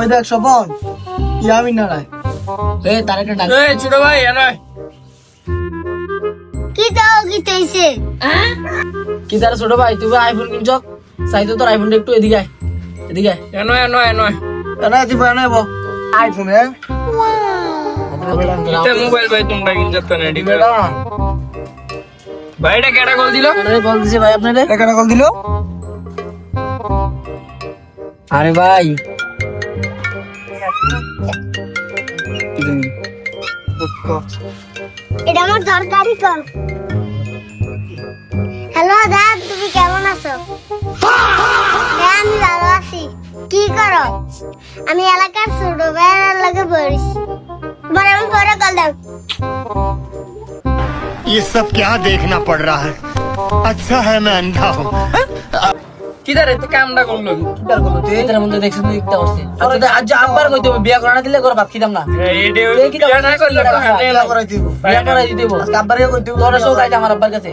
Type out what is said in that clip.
ওই দেখ স্বপন ইয়ামিন না নাই এ তার একটা ডাক এই ছোট ভাই এনয় কি দাও কি চাইছে কি তার ছোট ভাই তুই আইফোন কিনছ চাইতো তোর আইফোনটা একটু এদিকে আয় এদিকে আয় এনয় এনা দিব এনা বো আইফোন এ এটা মোবাইল ভাই তোমরা কিনছত না রেডি করে ভাইটা কেডা কল দিল আরে বল দিছে ভাই আপনারে এখানে কল দিল আরে ভাই এটা আমার দরকারি কল হ্যালো দাদা তুমি কেমন আছো হ্যাঁ আমি ভালো আছি কি করো আমি এলাকার ছোট ভাইয়ের লগে বসি বড় আমি পরে কল দাও ये सब क्या देखना पड़ रहा है अच्छा है मैं अंधा हूँ কি দারে তো কামটা করলো কিটার করলো তুই এটার মধ্যে দেখছিস তুই একটা করছিস আচ্ছা আজ আব্বার কইতে হবে বিয়া করা না দিলে করে ভাত খিদাম না এইডে এই কি না করলে বিয়া করাই দিব বিয়া করাই দিতে বল আজকে আব্বারে কই দিব তোর সব আমার আব্বার কাছে